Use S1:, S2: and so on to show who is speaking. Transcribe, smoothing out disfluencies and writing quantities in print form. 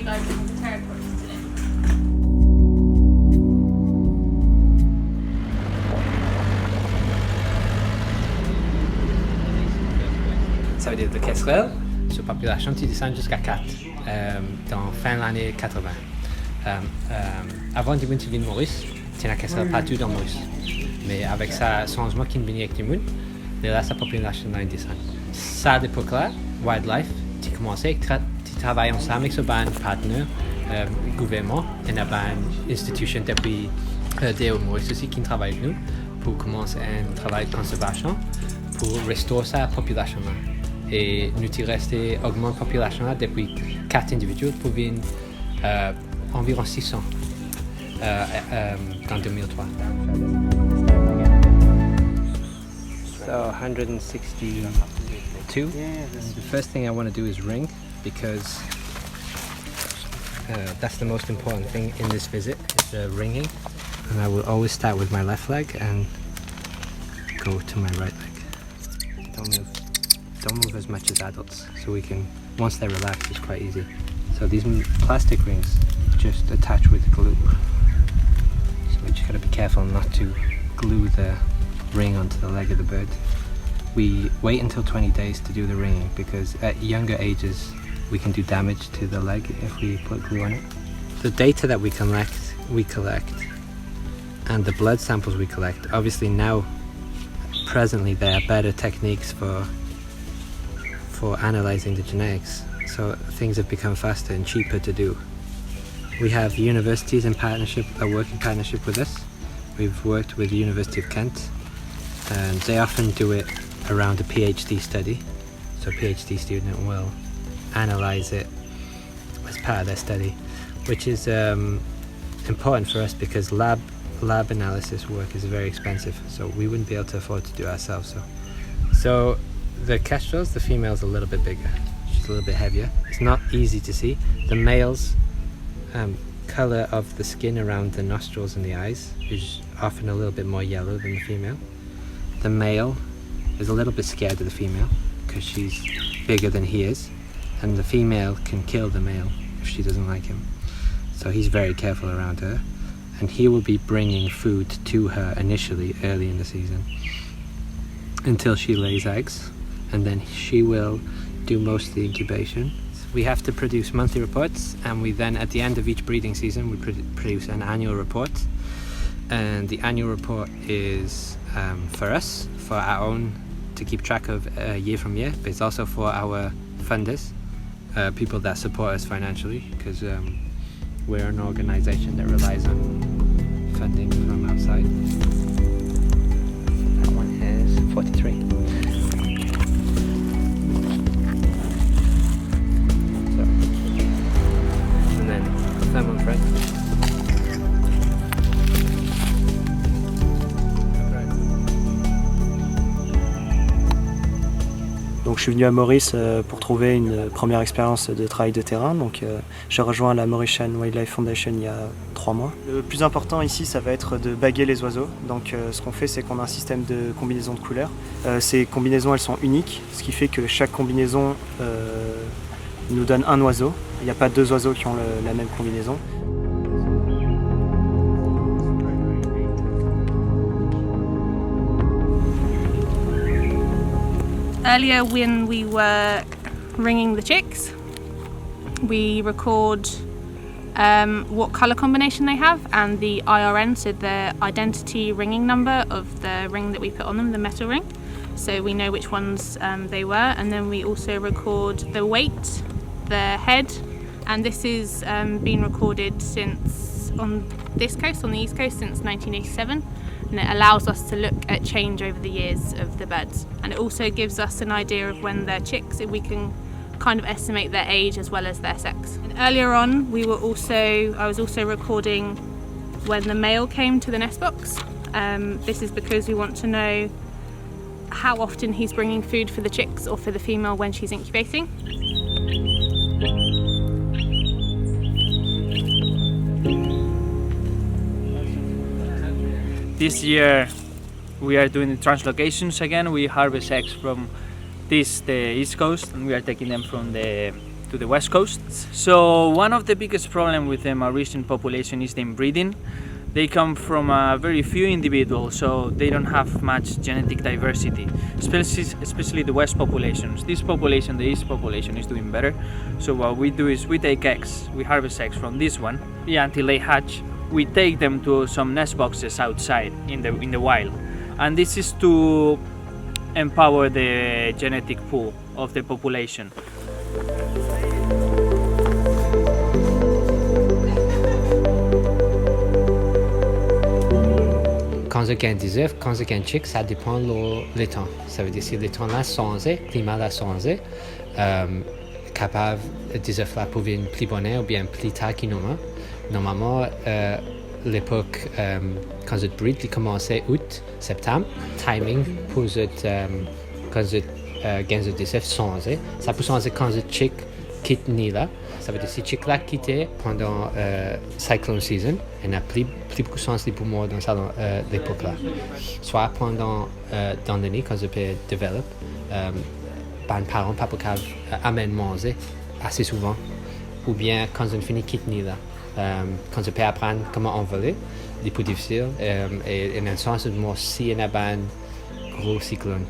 S1: guys in the territories today.
S2: Ça veut dire le Kestrels, sa population qui descend jusqu'à 4 dans fin de l'année 80. Avant de venir de Maurice, il y a un Kestrel partout dans Maurice. Mais avec ce changement qui est venu avec le monde, là, sa population a descendu. Ça, à l'époque-là, Wildlife, tu commençais à travailler ensemble avec ce partenaire, gouvernement, et une institution depuis des Maurice aussi qui travaille avec nous pour commencer un travail de conservation pour restaurer sa population. Et nous sommes restés augmenter la population depuis 4 individus pour venir environ 600 en 2003. So 162. The first thing I want to do is ring because that's the most important thing in this visit is the ringing. And I will always start with my left leg and go to my right leg. Don't move as much as adults, so we can, once they're relaxed, it's quite easy. So these plastic rings just attach with glue. So we just gotta be careful not to glue the ring onto the leg of the bird. We wait until 20 days to do the ringing because at younger ages we can do damage to the leg if we put glue on it. The data that we collect, and the blood samples we collect, obviously now, presently there are better techniques for analysing the genetics, so things have become faster and cheaper to do. We have universities in partnership that work in partnership with us. We've worked with the University of Kent, and they often do it around a PhD study. So a PhD student will analyse it as part of their study, which is important for us because lab analysis work is very expensive, so we wouldn't be able to afford to do it ourselves. So the Kestrels, the female's a little bit bigger. She's a little bit heavier. It's not easy to see. The male's colour of the skin around the nostrils and the eyes is often a little bit more yellow than the female. The male is a little bit scared of the female because she's bigger than he is, and the female can kill the male if she doesn't like him. So he's very careful around her, and he will be bringing food to her initially early in the season until she lays eggs, and then she will do most of the incubation. We have to produce monthly reports, and we then at the end of each breeding season we produce an annual report, and the annual report is for us, for our own, to keep track of year from year, but it's also for our funders, people that support us financially, because we're an organisation that relies on funding from outside. That one is 43. So, and then that one, Fred.
S3: Donc je suis venu à Maurice pour trouver une première expérience de travail de terrain. Donc j'ai rejoint la Mauritian Wildlife Foundation il y a 3 mois. Le plus important ici, ça va être de baguer les oiseaux. Donc ce qu'on fait, c'est qu'on a un système de combinaison de couleurs. Ces combinaisons, elles sont uniques, ce qui fait que chaque combinaison nous donne un oiseau. Il n'y a pas 2 oiseaux qui ont la même combinaison.
S1: Earlier, when we were ringing the chicks, we record what colour combination they have and the IRN, so the identity ringing number of the ring that we put on them, the metal ring, so we know which ones they were. And then we also record the weight, the head, and this is been recorded since on this coast, on the east coast, since 1987. And it allows us to look at change over the years of the birds, and it also gives us an idea of when they're chicks, if we can kind of estimate their age as well as their sex. And earlier on I was also recording when the male came to the nest box. This is because we want to know how often he's bringing food for the chicks or for the female when she's incubating.
S4: This year we are doing the translocations again. We harvest eggs from the east coast, and we are taking them from the to the west coast. So one of the biggest problems with the Mauritian population is the inbreeding. They come from very few individuals, so they don't have much genetic diversity, especially the west populations. This population, the east population, is doing better. So what we do is we take eggs, we harvest eggs from this one, until they hatch. We take them to some nest boxes outside in the wild, and this is to empower the genetic pool of the population.
S2: Quand je gagne des œufs, quand je gagne chick, ça dépend le temps. Ça veut dire si le temps a changé, le climat a changé, capable des œufs là pour venir plus bonheur ou bien plus tard qu'il normalement l'époque quand je breed, il commençait août, septembre. Timing pour quand je gagne des œufs changé. Ça peut changer quand je chick quitte ni là. Ça veut dire si chick là quitté pendant cyclone season, il n'y a plus beaucoup de chance pour moi dans cette l'époque-là. Soit pendant dans l'année, quand je peux développer, ben, parents, papa amène manger assez souvent. Ou bien quand je finis quitte ni là. Quand je peux apprendre comment envoler, c'est plus difficile. Et il y a une chance de moi si il y a un gros cyclone.